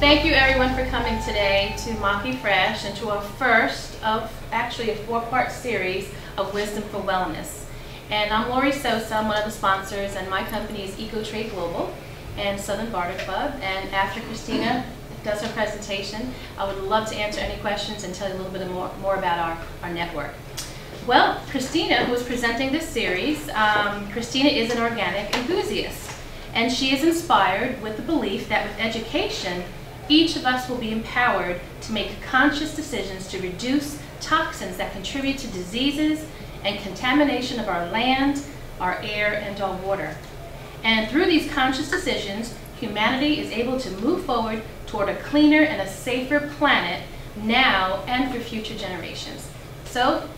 Thank you everyone for coming today to Monkey Fresh and to our first of actually a 4-part series of Wisdom for Wellness. And I'm Lori Sosa, I'm one of the sponsors, and my company is EcoTrade Global and Southern Barter Club. And after Christina does her presentation, I would love to answer any questions and tell you a little bit more about our network. Well, Christina, who is presenting this series, Christina is an organic enthusiast. And she is inspired with the belief that with education, each of us will be empowered to make conscious decisions to reduce toxins that contribute to diseases and contamination of our land, our air, and our water. And through these conscious decisions, humanity is able to move forward toward a cleaner and a safer planet now and for future generations. So,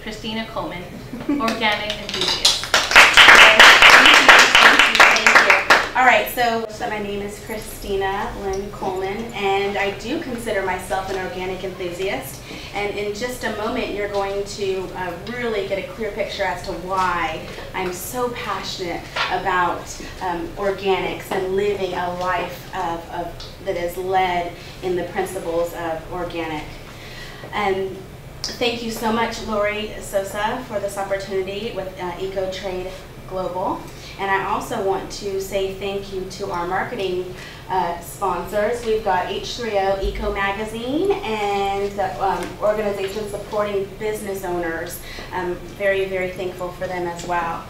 Christina Coleman, Organic Enthusiast. All right, so my name is Christina Lynn Coleman, and I do consider myself an organic enthusiast. And in just a moment, you're going to really get a clear picture as to why I'm so passionate about organics and living a life that is led in the principles of organic. And thank you so much, Lori Sosa, for this opportunity with EcoTrade Global. And I also want to say thank you to our marketing sponsors. We've got H3O Eco Magazine and the organization supporting business owners. I'm very, very thankful for them as well.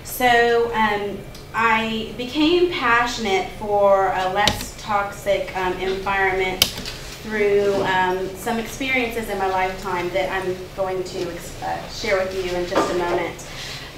So I became passionate for a less toxic environment through some experiences in my lifetime that I'm going to share with you in just a moment.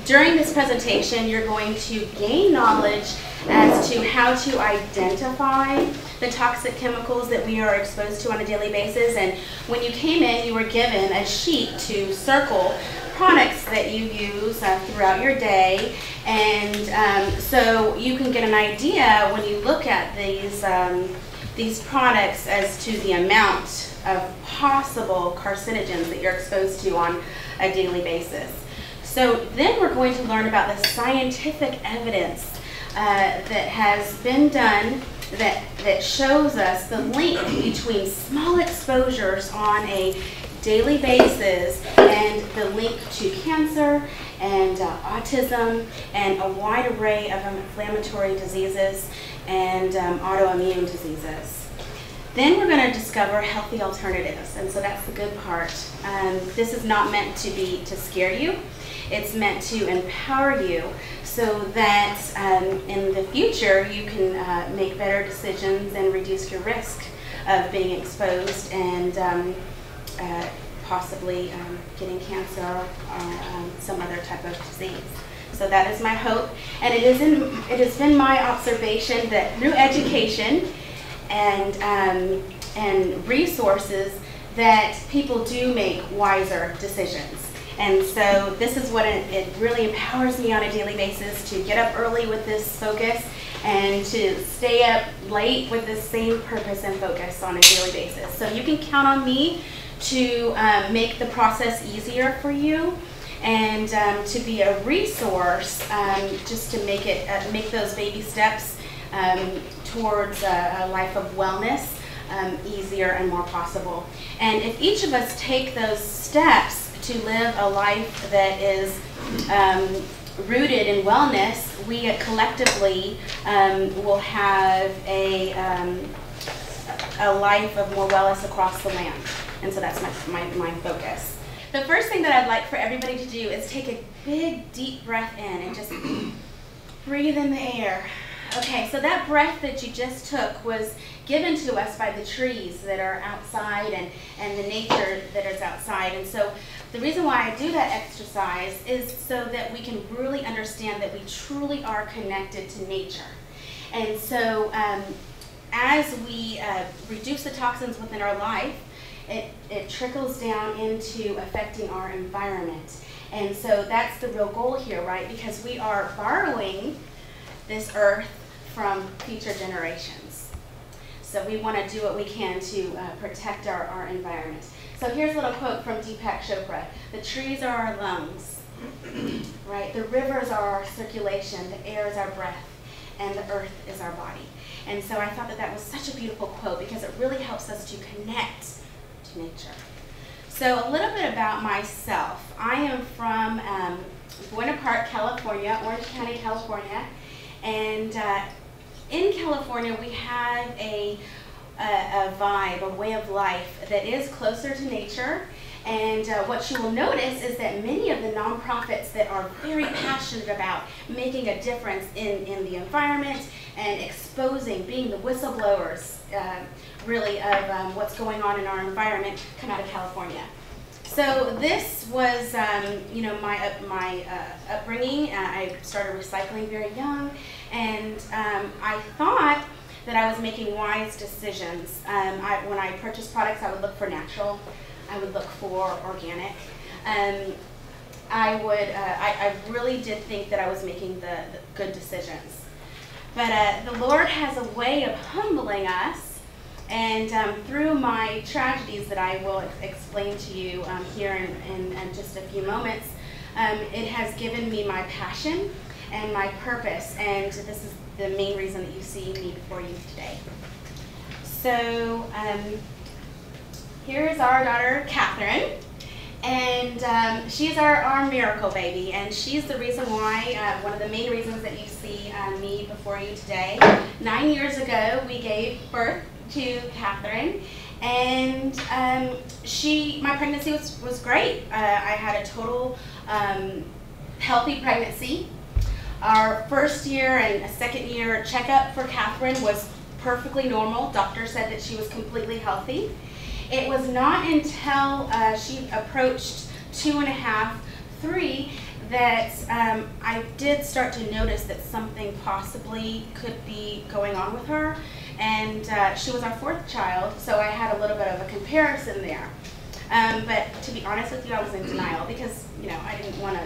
During this presentation, you're going to gain knowledge as to how to identify the toxic chemicals that we are exposed to on a daily basis. And when you came in, you were given a sheet to circle products that you use throughout your day. And so you can get an idea when you look at these products as to the amount of possible carcinogens that you're exposed to on a daily basis. So then we're going to learn about the scientific evidence that has been done that shows us the link between small exposures on a daily basis and the link to cancer and autism and a wide array of inflammatory diseases and autoimmune diseases. Then we're going to discover healthy alternatives, and so that's the good part. This is not meant to scare you. It's meant to empower you so that in the future you can make better decisions and reduce your risk of being exposed and possibly getting cancer or some other type of disease. So that is my hope, and it has been my observation that through education and resources that people do make wiser decisions. And so this is what it really empowers me on a daily basis to get up early with this focus and to stay up late with the same purpose and focus on a daily basis. So you can count on me to make the process easier for you and to be a resource just to make those baby steps towards a life of wellness easier and more possible. And if each of us take those steps to live a life that is rooted in wellness, we collectively will have a life of more wellness across the land. And so that's my focus. The first thing that I'd like for everybody to do is take a big, deep breath in and just breathe in the air. Okay, so that breath that you just took was given to us by the trees that are outside and the nature that is outside. And so the reason why I do that exercise is so that we can really understand that we truly are connected to nature. And so as we reduce the toxins within our life, it trickles down into affecting our environment. And so that's the real goal here, right? Because we are borrowing this earth from future generations. So we want to do what we can to protect our environment. So here's a little quote from Deepak Chopra. The trees are our lungs, right? The rivers are our circulation, the air is our breath, and the earth is our body. And so I thought that that was such a beautiful quote because it really helps us to connect to nature. So a little bit about myself. I am from Buena Park, California, Orange County, California. And in California, we have a vibe, a way of life that is closer to nature. And what you will notice is that many of the nonprofits that are very passionate about making a difference in the environment and exposing, being the whistleblowers, really, of what's going on in our environment come out of California. So this was, my upbringing. I started recycling very young, and I thought that I was making wise decisions. When I purchased products, I would look for natural. I would look for organic. I really did think that I was making the good decisions. But the Lord has a way of humbling us, and through my tragedies that I will explain to you here in just a few moments, it has given me my passion and my purpose, and this is the main reason that you see me before you today. So here's our daughter, Catherine, and she's our miracle baby, and she's the reason why, one of the main reasons that you see me before you today. 9 years ago, we gave birth to Catherine, and my pregnancy was great. I had a total healthy pregnancy. Our first year and second year checkup for Catherine was perfectly normal. Doctor said that she was completely healthy. It was not until she approached 2.5, 3 that I did start to notice that something possibly could be going on with her. And she was our 4th child, so I had a little bit of a comparison there. But to be honest with you, I was in denial because, I didn't want to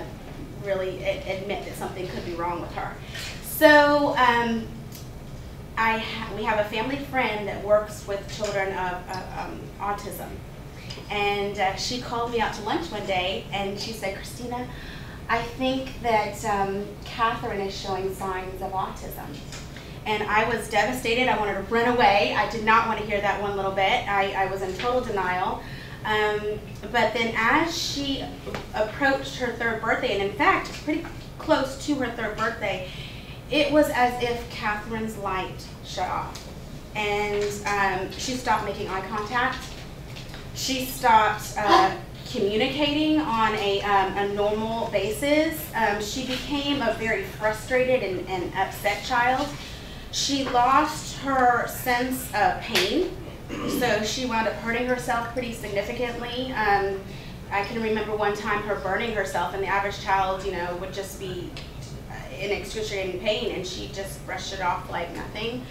really admit that something could be wrong with her. So we have a family friend that works with children of autism. And she called me out to lunch one day, and she said, "Christina, I think that Catherine is showing signs of autism." And I was devastated. I wanted to run away. I did not want to hear that one little bit. I was in total denial. But then as she approached her 3rd birthday, and in fact, pretty close to her 3rd birthday, it was as if Catherine's light shut off. And she stopped making eye contact. She stopped communicating on a normal basis. She became a very frustrated and upset child. She lost her sense of pain, so she wound up hurting herself pretty significantly. I can remember one time her burning herself, and the average child, would just be in excruciating pain, and she just brushed it off like nothing.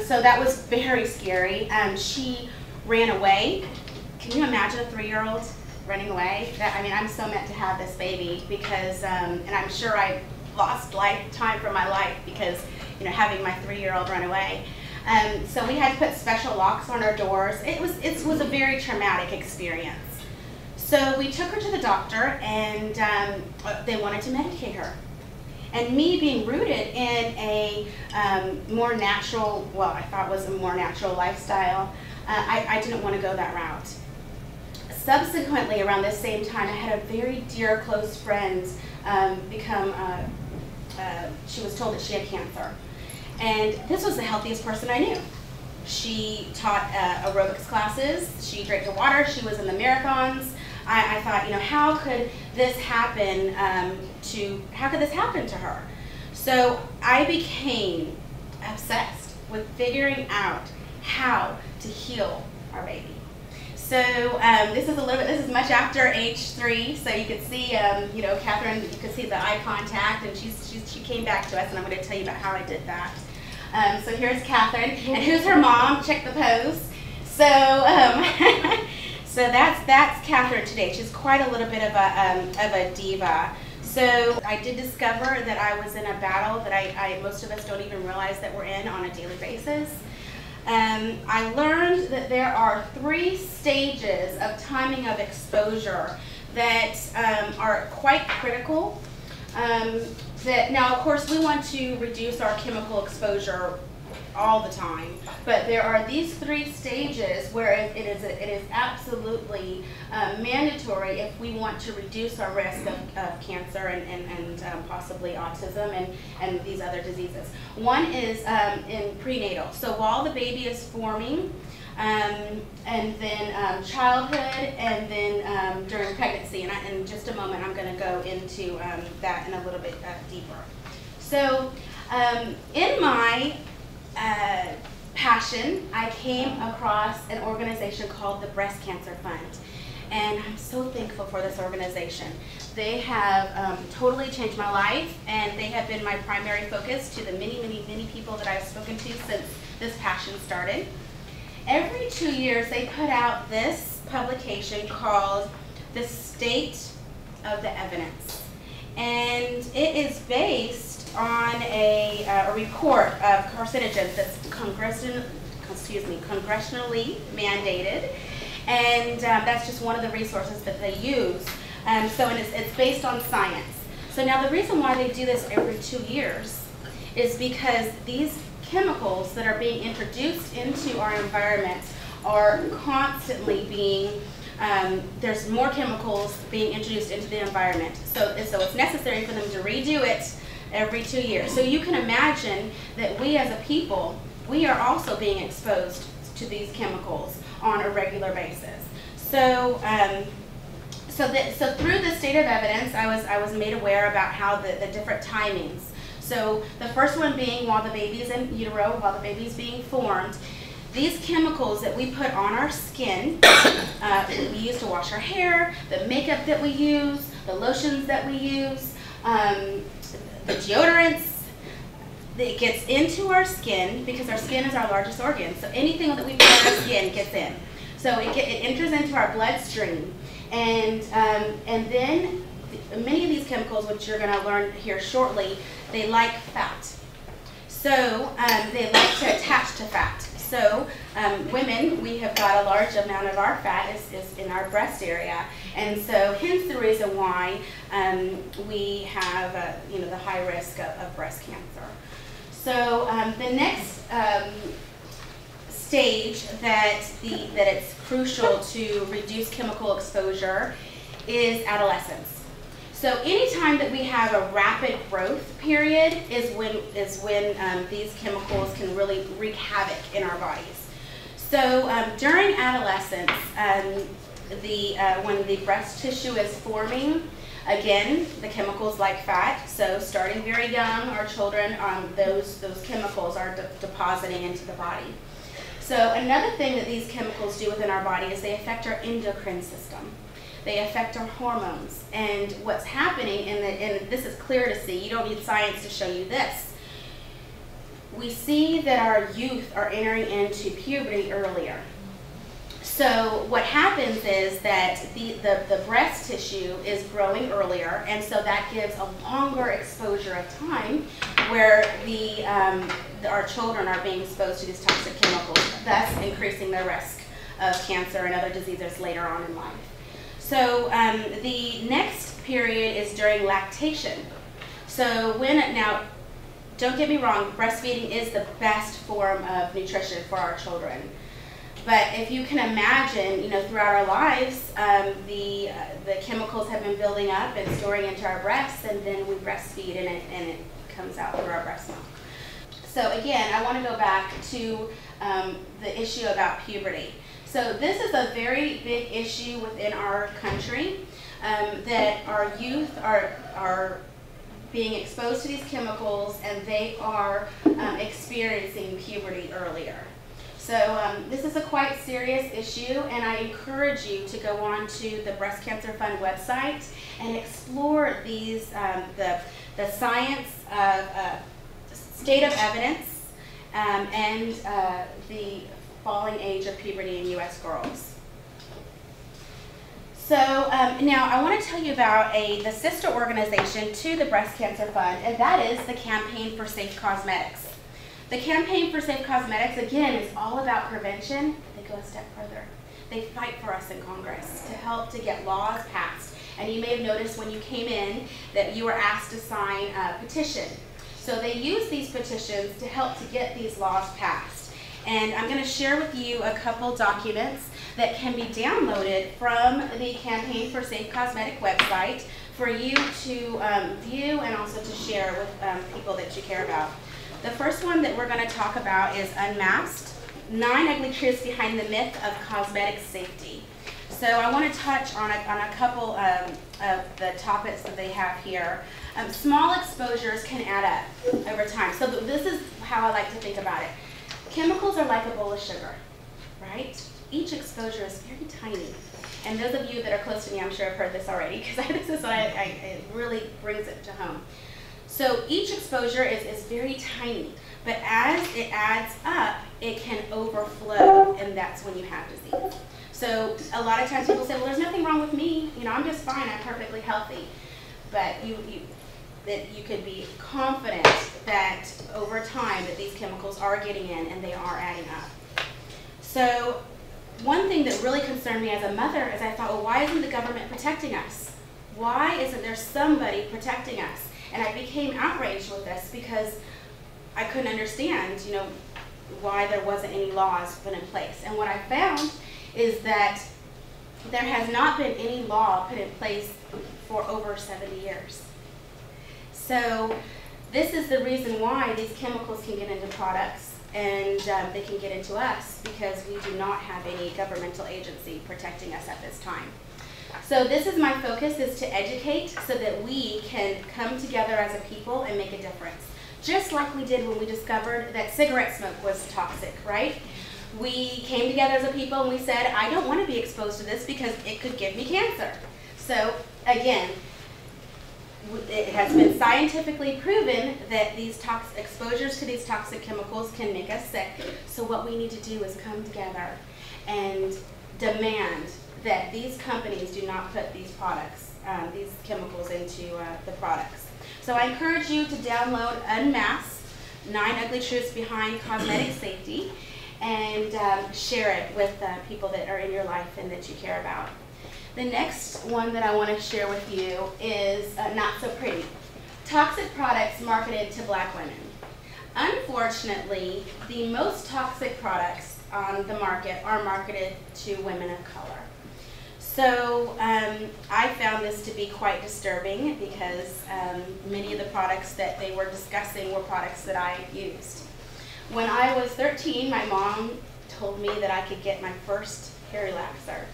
So that was very scary. She ran away. Can you imagine a 3-year-old running away? I'm so meant to have this baby because, and I'm sure I lost time from my life because, having my 3-year-old run away. So we had to put special locks on our doors. It was a very traumatic experience. So we took her to the doctor, and they wanted to medicate her. And me being rooted in a more natural, I thought was a more natural lifestyle, I didn't want to go that route. Subsequently, around this same time, I had a very dear, close friend she was told that she had cancer. And this was the healthiest person I knew. She taught aerobics classes, she drank the water, she was in the marathons. I thought, how could this happen to her? So I became obsessed with figuring out how to heal our baby. So this is much after age 3, so you could see, Catherine, you could see the eye contact, and she came back to us, and I'm going to tell you about how I did that. So here's Catherine, and who's her mom? Check the pose. So so that's Catherine today. She's quite a little bit of a diva. So I did discover that I was in a battle that most of us don't even realize that we're in on a daily basis. I learned that there are 3 stages of timing of exposure that are quite critical. Now, of course, we want to reduce our chemical exposure all the time, but there are these 3 stages where it is absolutely mandatory if we want to reduce our risk of cancer and possibly autism and these other diseases. One is in prenatal, so while the baby is forming, and then childhood, and then during pregnancy. And in just a moment I'm going to go into that in a little bit deeper. So in my passion, I came across an organization called the Breast Cancer Fund. And I'm so thankful for this organization. They have totally changed my life, and they have been my primary focus to the many people that I've spoken to since this passion started. Every 2 years, they put out this publication called The State of the Evidence. And it is based on a report of carcinogens that's congressionally mandated. And that's just one of the resources that they use. And it's based on science. So now the reason why they do this every 2 years is because these chemicals that are being introduced into our environment are constantly being, there's more chemicals being introduced into the environment. So it's necessary for them to redo it every 2 years. So you can imagine that we as a people, we are also being exposed to these chemicals on a regular basis. So through the state of evidence, I was made aware about how the different timings. So the first one being while the baby is in utero, while the baby is being formed, these chemicals that we put on our skin, we use to wash our hair, the makeup that we use, the lotions that we use, the deodorants, it gets into our skin because our skin is our largest organ. So anything that we put on our skin gets in. So it enters into our bloodstream. And then many of these chemicals, which you're going to learn here shortly, they like fat. So they like to attach to fat. So women, we have got a large amount of our fat is in our breast area. And so hence the reason why we have the high risk of breast cancer. So the next stage that it's crucial to reduce chemical exposure is adolescence. So anytime that we have a rapid growth period is when these chemicals can really wreak havoc in our bodies. So during adolescence, when the breast tissue is forming, again, the chemicals like fat. So starting very young, our children, those chemicals are depositing into the body. So another thing that these chemicals do within our body is they affect our endocrine system. They affect our hormones. And what's happening, and this is clear to see, you don't need science to show you this. We see that our youth are entering into puberty earlier. So what happens is that the breast tissue is growing earlier, and so that gives a longer exposure of time where our children are being exposed to these toxic chemicals, thus increasing their risk of cancer and other diseases later on in life. So the next period is during lactation. So now, don't get me wrong, breastfeeding is the best form of nutrition for our children. But if you can imagine, throughout our lives, the chemicals have been building up and storing into our breasts, and then we breastfeed and it comes out through our breast milk. So again, I want to go back to the issue about puberty. So this is a very big issue within our country, that our youth are being exposed to these chemicals, and they are experiencing puberty earlier. So this is a quite serious issue, and I encourage you to go on to the Breast Cancer Fund website and explore these the science of state of evidence and the falling age of puberty in U.S. girls. So now I want to tell you about the sister organization to the Breast Cancer Fund, and that is the Campaign for Safe Cosmetics. The Campaign for Safe Cosmetics, again, is all about prevention. They go a step further. They fight for us in Congress to help to get laws passed. And you may have noticed when you came in that you were asked to sign a petition. So they use these petitions to help to get these laws passed. And I'm going to share with you a couple documents that can be downloaded from the Campaign for Safe Cosmetic website for you to view and also to share with people that you care about. The first one that we're going to talk about is Unmasked, 9 Ugly Truths Behind the Myth of Cosmetic Safety. So I want to touch on a couple of the topics that they have here. Small exposures can add up over time. So this is how I like to think about it. Chemicals are like a bowl of sugar, right? Each exposure is very tiny. And those of you that are close to me, I'm sure have heard this already, because this is what it really brings it to home. So each exposure is very tiny, but as it adds up, it can overflow, and that's when you have disease. So a lot of times people say, well, there's nothing wrong with me. You know, I'm just fine. I'm perfectly healthy. But that you could be confident that over time that these chemicals are getting in and they are adding up. So one thing that really concerned me as a mother is I thought, well, why isn't the government protecting us? Why isn't there somebody protecting us? And I became outraged with this because I couldn't understand, you know, why there wasn't any laws put in place. And what I found is that there has not been any law put in place for over 70 years. So this is the reason why these chemicals can get into products and they can get into us, because we do not have any governmental agency protecting us at this time. So this is my focus, is to educate so that we can come together as a people and make a difference. Just like we did when we discovered that cigarette smoke was toxic, right? We came together as a people and we said, I don't want to be exposed to this because it could give me cancer. So again, it has been scientifically proven that these exposures to these toxic chemicals can make us sick. So what we need to do is come together and demand that these companies do not put these products, these chemicals into the products. So I encourage you to download Unmasked, 9 Ugly Truths Behind Cosmetic Safety, and share it with people that are in your life and that you care about. The next one that I want to share with you is Not So Pretty. Toxic products marketed to black women. Unfortunately, the most toxic products on the market are marketed to women of color. So I found this to be quite disturbing because many of the products that they were discussing were products that I used. When I was 13, my mom told me that I could get my first hair relaxer.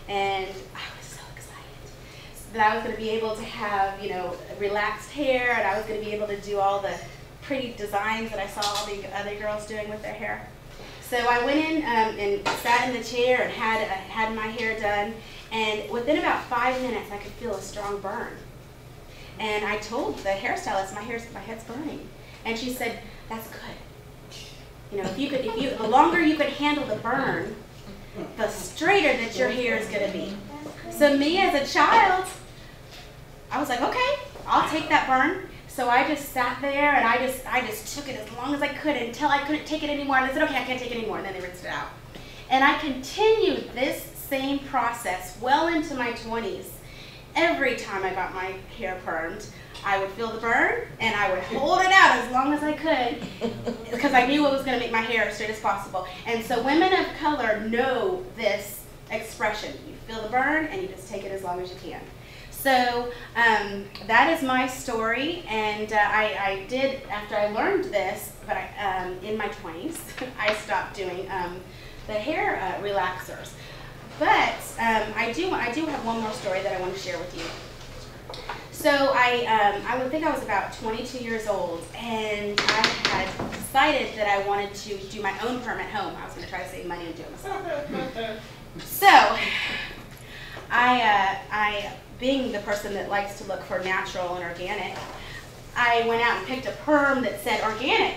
And I was so excited that I was going to be able to have, you know, relaxed hair, and I was going to be able to do all the pretty designs that I saw all the other girls doing with their hair. So I went in and sat in the chair and had my hair done, and within about 5 minutes I could feel a strong burn. And I told the hairstylist, my head's burning, and she said, that's good. You know, the longer you could handle the burn, the straighter that your hair is going to be. So me as a child, I was like, okay, I'll take that burn. So I just sat there and I just took it as long as I could until I couldn't take it anymore. And I said, okay, I can't take it anymore. And then they rinsed it out. And I continued this same process well into my 20s. Every time I got my hair permed, I would feel the burn and I would hold it out as long as I could because I knew it was going to make my hair as straight as possible. And so women of color know this expression. You feel the burn and you just take it as long as you can. So that is my story, and I did, after I learned this, but in my 20s, I stopped doing the hair relaxers. But I do have one more story that I want to share with you. So I would think I was about 22 years old, and I had decided that I wanted to do my own perm at home. I was going to try to save money and do it myself. So I being the person that likes to look for natural and organic, I went out and picked a perm that said organic.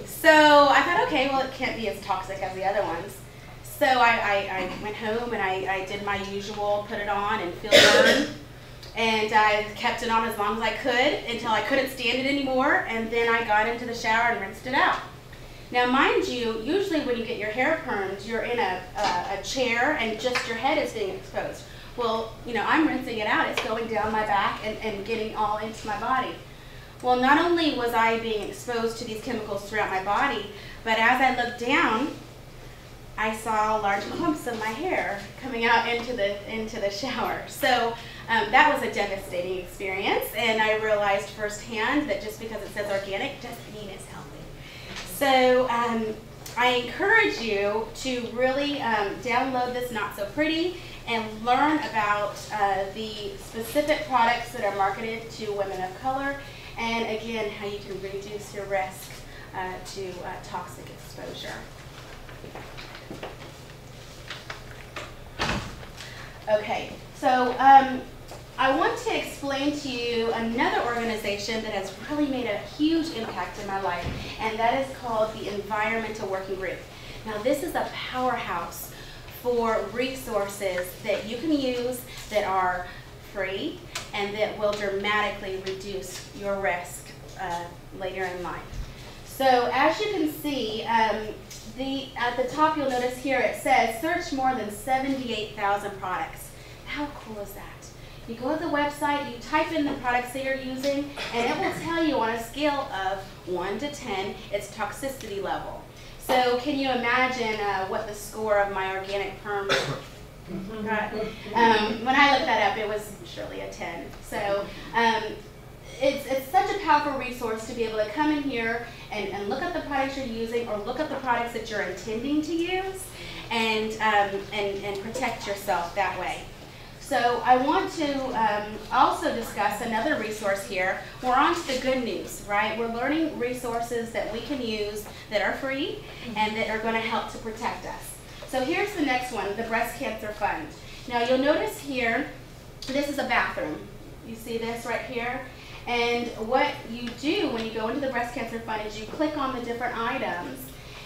So I thought, okay, well, it can't be as toxic as the other ones. So I went home and I did my usual, put it on and feel the burn. And I kept it on as long as I could until I couldn't stand it anymore. And then I got into the shower and rinsed it out. Now, mind you, usually when you get your hair permed, you're in a chair and just your head is being exposed. Well, you know, I'm rinsing it out. It's going down my back and getting all into my body. Well, not only was I being exposed to these chemicals throughout my body, but as I looked down, I saw large clumps of my hair coming out into the shower. So that was a devastating experience, and I realized firsthand that just because it says organic doesn't mean it's healthy. So I encourage you to really download this Not So Pretty and learn about the specific products that are marketed to women of color, and again, how you can reduce your risk to toxic exposure. Okay, so I want to explain to you another organization that has really made a huge impact in my life, and that is called the Environmental Working Group. Now, this is a powerhouse for resources that you can use that are free and that will dramatically reduce your risk later in life. So as you can see, at the top you'll notice here it says search more than 78,000 products. How cool is that? You go to the website, you type in the products that you're using, and it will tell you on a scale of 1 to 10 its toxicity level. So can you imagine what the score of my organic perm got? When I looked that up, it was surely a 10. So it's such a powerful resource to be able to come in here and look at the products you're using, or look at the products that you're intending to use, and protect yourself that way. So I want to also discuss another resource here. We're on to the good news, right? We're learning resources that we can use that are free and that are going to help to protect us. So here's the next one, the Breast Cancer Fund. Now you'll notice here, this is a bathroom. You see this right here? And what you do when you go into the Breast Cancer Fund is you click on the different items,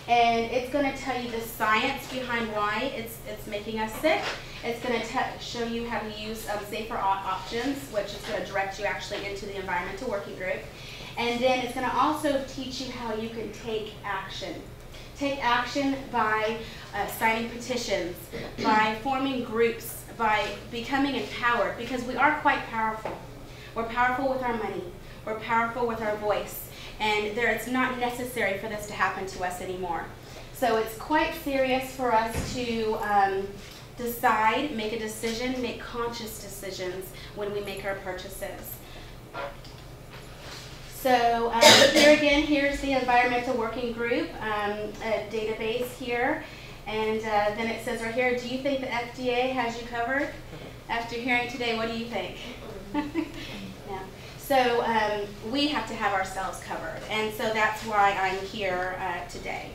and it's going to tell you the science behind why it's making us sick. It's going to show you how to use safer options, which is going to direct you actually into the Environmental Working Group. And then it's going to also teach you how you can take action. Take action by signing petitions, by forming groups, by becoming empowered, because we are quite powerful. We're powerful with our money. We're powerful with our voice. And it's not necessary for this to happen to us anymore. So it's quite serious for us to decide, make a decision, make conscious decisions when we make our purchases. So here again, here's the Environmental Working Group, a database here. And then it says right here, do you think the FDA has you covered? After hearing today, what do you think? Yeah. So we have to have ourselves covered, and so that's why I'm here today.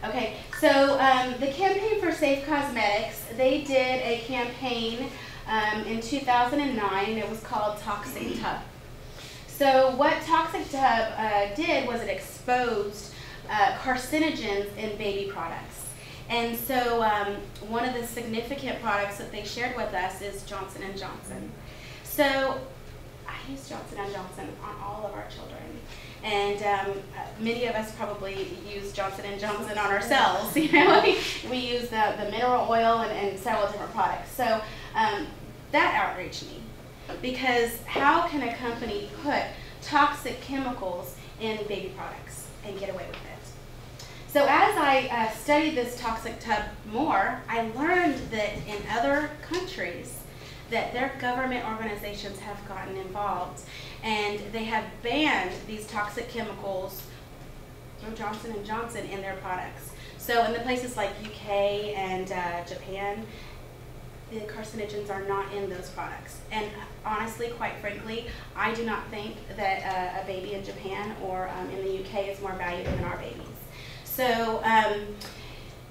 Okay, so the Campaign for Safe Cosmetics, they did a campaign in 2009. It was called Toxic Tub. So what Toxic Tub did was it exposed carcinogens in baby products. And so one of the significant products that they shared with us is Johnson & Johnson. So I use Johnson & Johnson on all of our children. And many of us probably use Johnson & Johnson on ourselves. You know, we use the mineral oil and several different products. So that outraged me, because how can a company put toxic chemicals in baby products and get away with it? So as I studied this Toxic Tub more, I learned that in other countries that their government organizations have gotten involved, and they have banned these toxic chemicals from Johnson & Johnson in their products. So in the places like UK and Japan, the carcinogens are not in those products. And honestly, quite frankly, I do not think that a baby in Japan or in the UK is more valuable than our babies. So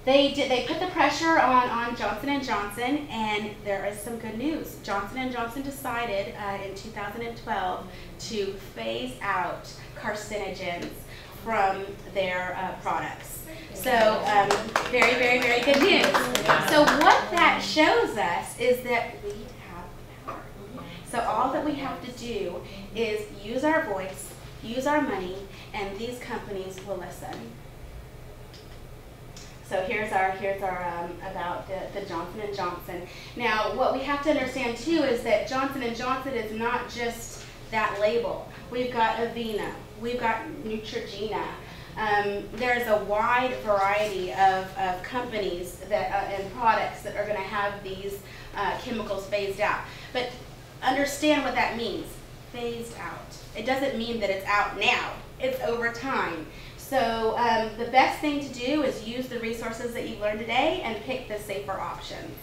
they put the pressure on Johnson & Johnson, and there is some good news. Johnson & Johnson decided in 2012 to phase out carcinogens from their products. So very, very, very good news. So what that shows us is that we have power. So all that we have to do is use our voice, use our money, and these companies will listen. So here's our about the Johnson & Johnson. Now, what we have to understand too is that Johnson & Johnson is not just that label. We've got Avena, we've got Neutrogena. There's a wide variety of companies that and products that are going to have these chemicals phased out. But understand what that means, phased out. It doesn't mean that it's out now, it's over time. So the best thing to do is use the resources that you've learned today and pick the safer options.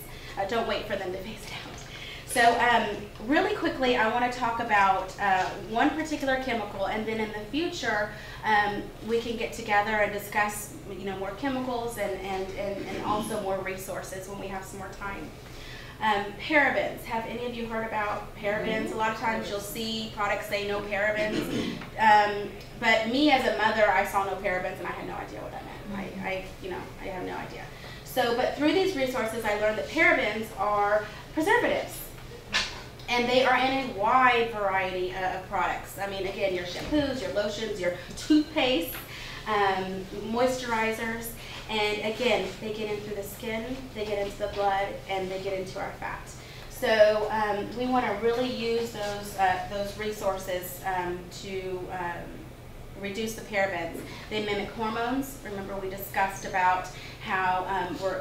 Don't wait for them to phase out. So really quickly, I want to talk about one particular chemical, and then in the future, we can get together and discuss, more chemicals and also more resources when we have some more time. Parabens. Have any of you heard about parabens? A lot of times you'll see products say no parabens. But me as a mother, I saw no parabens and I had no idea what that meant. I have no idea. So, but through these resources, I learned that parabens are preservatives. And they are in a wide variety of products. I mean, again, your shampoos, your lotions, your toothpaste, moisturizers. And again, they get in through the skin, they get into the blood, and they get into our fat. So we want to really use those resources to reduce the parabens. They mimic hormones. Remember, we discussed about how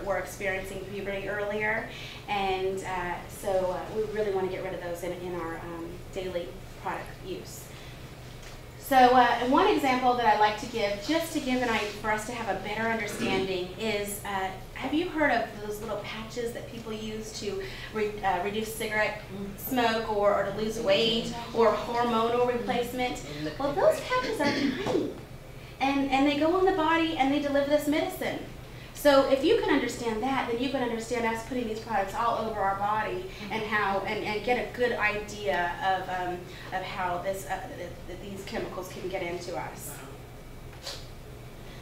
we're experiencing puberty earlier, and so we really want to get rid of those in our daily product use. So one example that I like to give, just to give an idea for us to have a better understanding, is have you heard of those little patches that people use to reduce cigarette smoke or to lose weight or hormonal replacement? Well, those patches are tiny, and they go on the body and they deliver this medicine. So if you can understand that, then you can understand us putting these products all over our body and how and get a good idea of how these chemicals can get into us.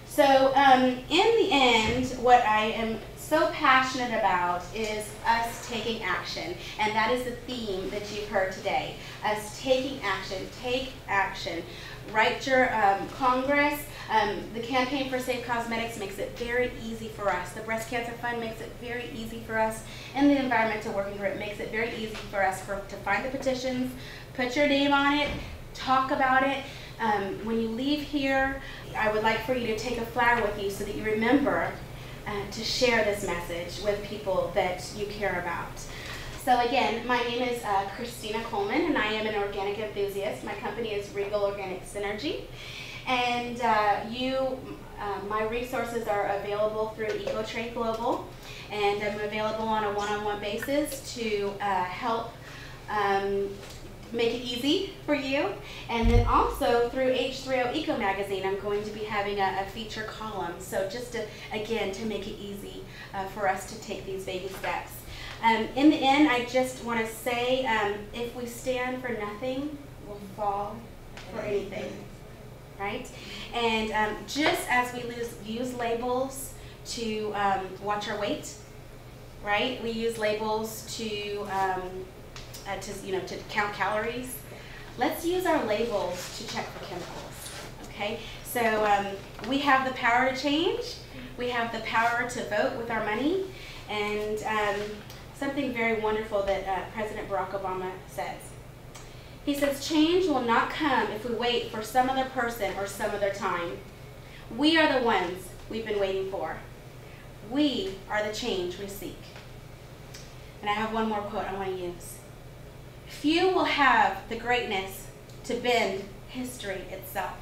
So in the end, what I am so passionate about is us taking action, and that is the theme that you've heard today. Us taking action. Take action. Write your Congress. The Campaign for Safe Cosmetics makes it very easy for us. The Breast Cancer Fund makes it very easy for us. And the Environmental Working Group makes it very easy for us to find the petitions, put your name on it, talk about it. When you leave here, I would like for you to take a flower with you so that you remember to share this message with people that you care about. So again, my name is Christina Coleman, and I am an organic enthusiast. My company is Regal Organic Synergy. And my resources are available through EcoTrade Global, and I'm available on a one-on-one basis to help make it easy for you. And then also through H3O Eco Magazine, I'm going to be having a feature column. So just to, again, to make it easy for us to take these baby steps. In the end, I just want to say, if we stand for nothing, we'll fall for anything. Right? And just as we use labels to watch our weight, right? We use labels to count calories. Let's use our labels to check for chemicals. Okay? So we have the power to change. We have the power to vote with our money. And something very wonderful that President Barack Obama says. He says, change will not come if we wait for some other person or some other time. We are the ones we've been waiting for. We are the change we seek. And I have one more quote I want to use. Few will have the greatness to bend history itself,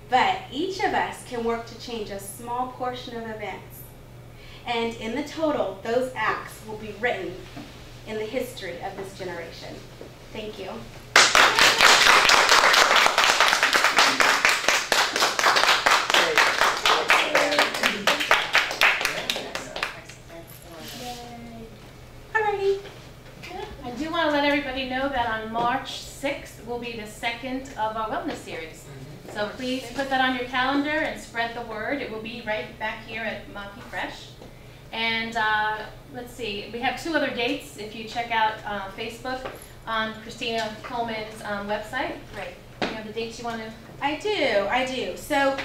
but each of us can work to change a small portion of events. And in the total, those acts will be written in the history of this generation. Thank you. Alrighty. I do want to let everybody know that on March 6th will be the second of our wellness series. So please put that on your calendar and spread the word. It will be right back here at Monkey Fresh. And let's see, we have 2 other dates if you check out Facebook on Christina Coleman's website. Right. You have the dates you want to? I do. So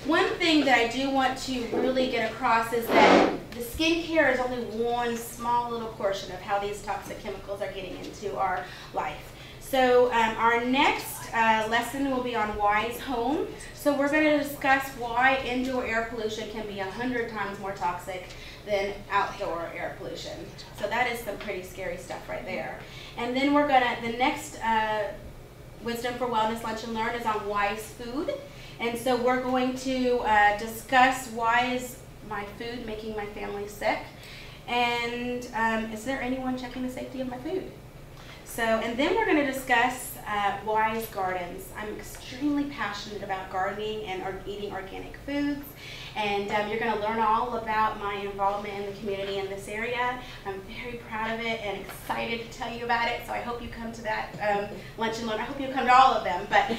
one thing that I do want to really get across is that the skincare is only one small little portion of how these toxic chemicals are getting into our life. So our next lesson will be on Why's Home. So we're going to discuss why indoor air pollution can be 100 times more toxic than outdoor air pollution. So that is some pretty scary stuff right there. And then we're going to, the next Wisdom for Wellness Lunch and Learn is on Why's Food. And so we're going to discuss why is my food making my family sick, and is there anyone checking the safety of my food? So, and then we're going to discuss Why's Gardens. I'm extremely passionate about gardening and eating organic foods, and you're going to learn all about my involvement in the community in this area. I'm very proud of it and excited to tell you about it, so I hope you come to that lunch and learn. I hope you come to all of them, but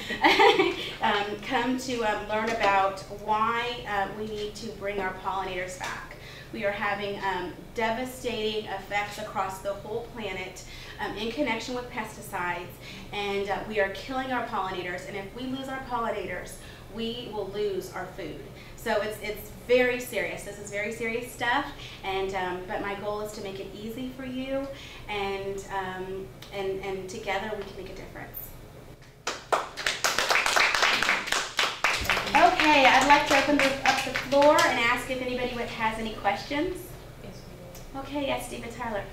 come to learn about why we need to bring our pollinators back. We are having devastating effects across the whole planet in connection with pesticides, and we are killing our pollinators, and if we lose our pollinators, we will lose our food. So it's very serious. This is very serious stuff, and but my goal is to make it easy for you, and together we can make a difference. Okay, I'd like to open up the floor and ask if anybody has any questions. Okay, yes, Stephen Tyler.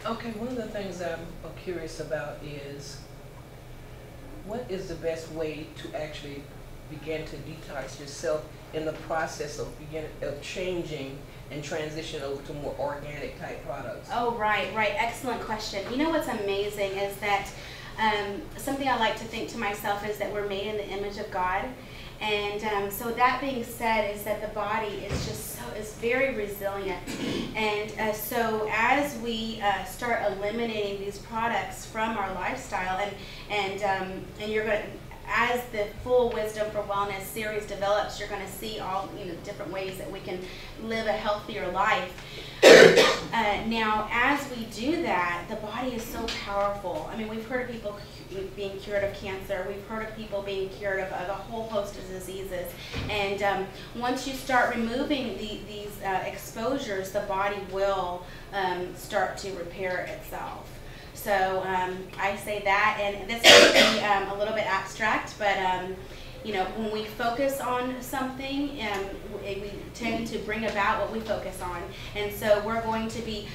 Okay, one of the things I'm curious about is what is the best way to actually begin to detox yourself in the process of changing and transition over to more organic type products? Oh, right. Excellent question. You know what's amazing is that something I like to think to myself is that we're made in the image of God. And so that being said is that the body is very resilient, and so as we start eliminating these products from our lifestyle, and you're going to, as the full Wisdom for Wellness series develops, you're going to see all different ways that we can live a healthier life. Now, as we do that, the body is so powerful. I mean, we've heard of people being cured of cancer. We've heard of people being cured of a whole host of diseases. And once you start removing these exposures, the body will start to repair itself. So I say that, and this might be a little bit abstract, but when we focus on something, we tend to bring about what we focus on. And so we're going to be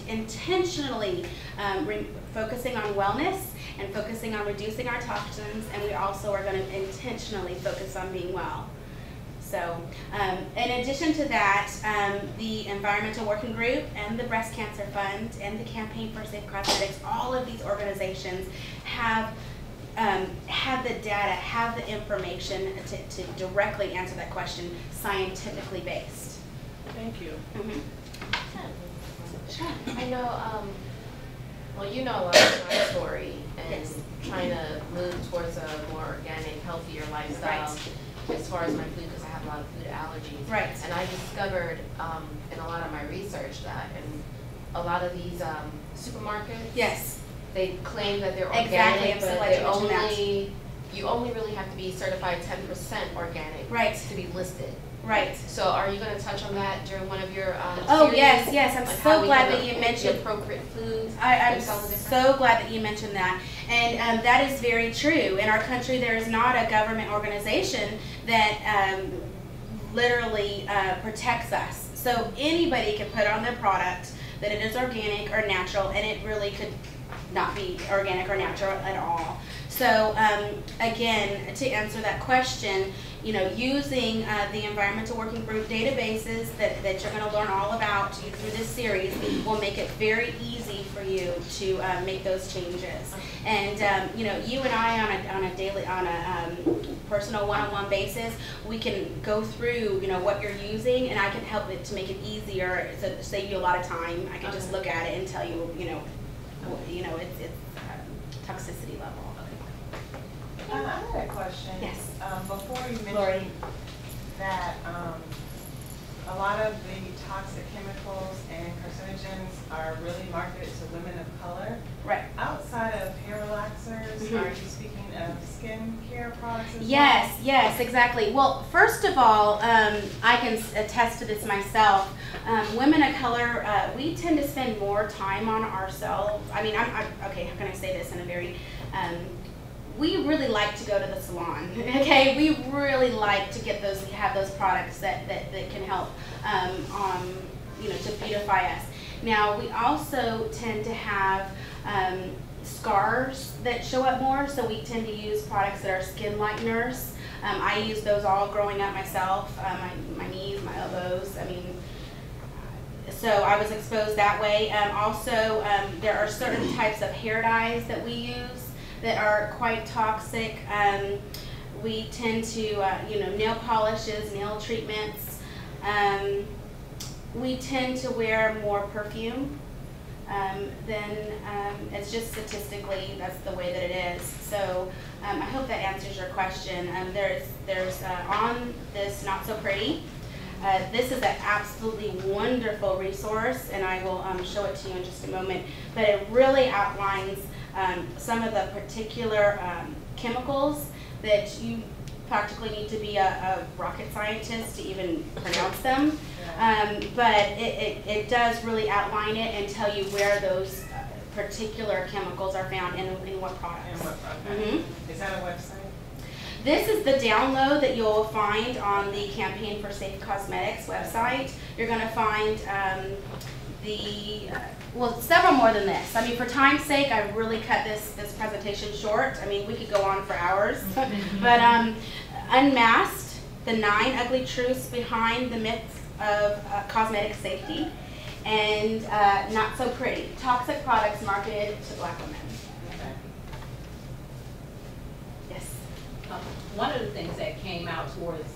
intentionally focusing on wellness and focusing on reducing our toxins, and we also are going to intentionally focus on being well. So in addition to that, the Environmental Working Group and the Breast Cancer Fund and the Campaign for Safe Cosmetics, all of these organizations have the data, have the information to directly answer that question, scientifically based. Thank you. Mm-hmm. Sure. I know, well, you know a lot of my story and yes. Trying to move towards a more organic, healthier lifestyle. Right. As far as my food, because I have a lot of food allergies. Right. And I discovered in a lot of my research that in a lot of these supermarkets, yes, they claim that they're organic, exactly. but you only really have to be certified 10% organic, right, to be listed. Right. So are you going to touch on that during one of your oh, series? Yes. I'm so glad that you mentioned appropriate foods. I'm so glad that you mentioned that. And that is very true. In our country, there is not a government organization that literally protects us. So anybody can put on their product that it is organic or natural, and it really could not be organic or natural at all. So again, to answer that question, using the Environmental Working Group databases that you're going to learn all about through this series will make it very easy for you to make those changes. And you and I on a personal one-on-one basis, we can go through what you're using, and I can help it to make it easier, to save you a lot of time. I can just look at it and tell you it's toxicity level. I had a question. Yes. Before you mentioned Lori. that a lot of the toxic chemicals and carcinogens are really marketed to women of color. Right. Outside of hair relaxers, are you speaking of skincare products as Yes, yes, exactly. Well, first of all, I can attest to this myself. Women of color, we tend to spend more time on ourselves. I mean, okay, how can I say this in a very, we really like to go to the salon, okay? We really like to get have those products that can help, you know, to beautify us. Now, we also tend to have scars that show up more, so we tend to use products that are skin lighteners. I use those all growing up myself, my knees, my elbows, I mean, so I was exposed that way. Also, there are certain types of hair dyes that we use that are quite toxic. We tend to, you know, nail polishes, nail treatments. We tend to wear more perfume than, it's just statistically, that's the way that it is. So I hope that answers your question. There's on this Not So Pretty. This is an absolutely wonderful resource, and I will show it to you in just a moment. But it really outlines some of the particular chemicals that you practically need to be a rocket scientist to even pronounce them. But it does really outline it and tell you where those particular chemicals are found and in what products. Is that a website? This is the download that you'll find on the Campaign for Safe Cosmetics website. You're going to find well, several more than this. I mean, for time's sake, I really cut this presentation short. I mean, we could go on for hours. But Unmasked, the 9 ugly truths behind the myths of cosmetic safety, and Not So Pretty, toxic products marketed to Black women. Yes. One of the things that came out towards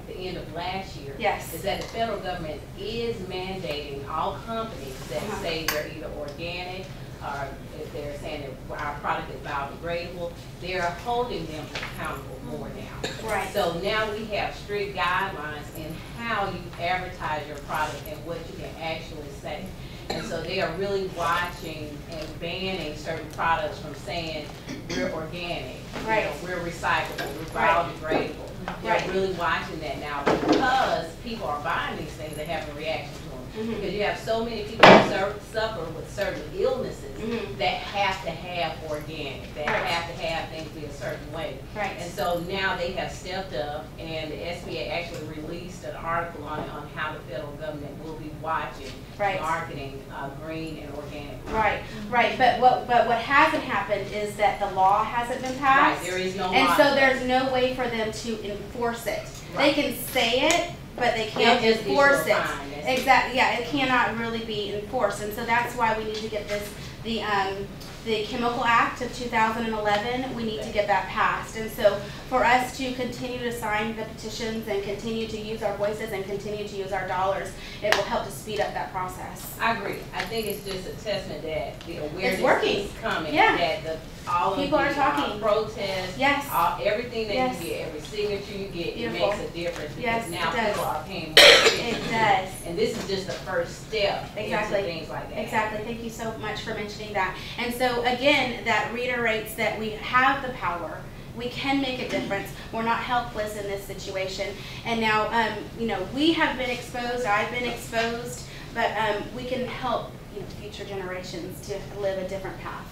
the end of last year is that the federal government is mandating all companies that say they're either organic or if they're saying that our product is biodegradable, they're holding them accountable more now. Right. So now we have strict guidelines in how you advertise your product and what you can actually say. And so they are really watching and banning certain products from saying we're organic, right. You know, we're recyclable, we're biodegradable. They're really watching that now because people are buying these things and having a reaction to them. Because you have so many people who suffer with certain illnesses that have to have organic, that have to have things be a certain way. And so now they have stepped up, and the SBA actually released an article on how the federal government will be watching marketing green and organic products. Right. But what hasn't happened is that the law hasn't been passed. There is no law. And so there's no way for them to enforce it. They can say it, but they can't enforce it. Exactly. Yeah, it cannot really be enforced, and so that's why we need to get this the Chemical Act of 2011. We need to get that passed, and so for us to continue to sign the petitions and continue to use our voices and continue to use our dollars, it will help to speed up that process. I agree. I think it's just a testament that the awareness is coming. That all of people are talking. Protests, everything that you get, every signature you get, it makes a difference because now people are paying more attention. It does. And this is just the first step into things like that. Exactly. Thank you so much for mentioning that. And so again, that reiterates that we have the power. We can make a difference. We're not helpless in this situation. And now, you know, we have been exposed. I've been exposed, but we can help, you know, future generations to live a different path.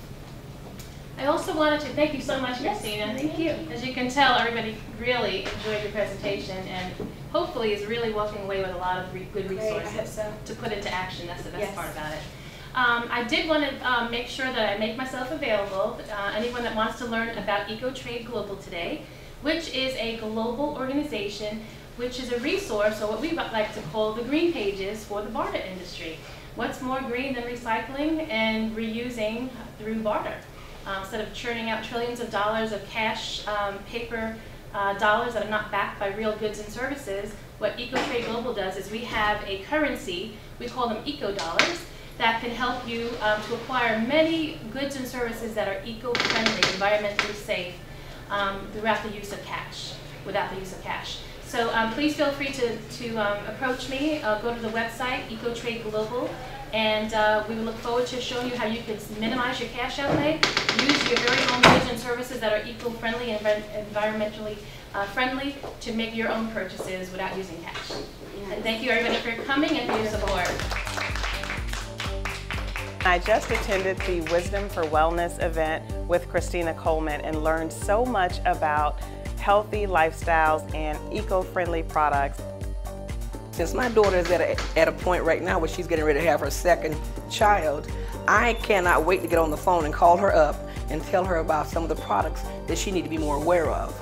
I also wanted to thank you so much, Christina. Thank you. As you can tell, everybody really enjoyed your presentation and hopefully is really walking away with a lot of good resources to put into action. That's the best part about it. I did want to make sure that I make myself available. Anyone that wants to learn about EcoTrade Global today, which is a global organization, which is a resource, or what we like to call the green pages for the barter industry. What's more green than recycling and reusing through barter? Instead of churning out trillions of dollars of cash, paper dollars that are not backed by real goods and services, what EcoTrade Global does is we have a currency, we call them eco-dollars, that can help you to acquire many goods and services that are eco-friendly, environmentally safe, without the use of cash. So So please feel free to approach me. Go to the website, EcoTrade Global, and we will look forward to showing you how you can minimize your cash outlay, use your very own goods and services that are eco-friendly and environmentally friendly to make your own purchases without using cash. And thank you everybody for coming and for your support. I just attended the Wisdom for Wellness event with Christina Coleman and learned so much about healthy lifestyles and eco-friendly products. Since my daughter is at a point right now where she's getting ready to have her second child, I cannot wait to get on the phone and call her up and tell her about some of the products that she needs to be more aware of.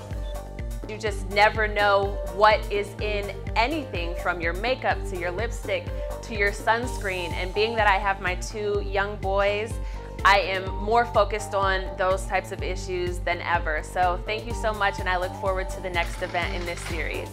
You just never know what is in anything, from your makeup to your lipstick to your sunscreen. And being that I have my 2 young boys, I am more focused on those types of issues than ever. So thank you so much, and I look forward to the next event in this series.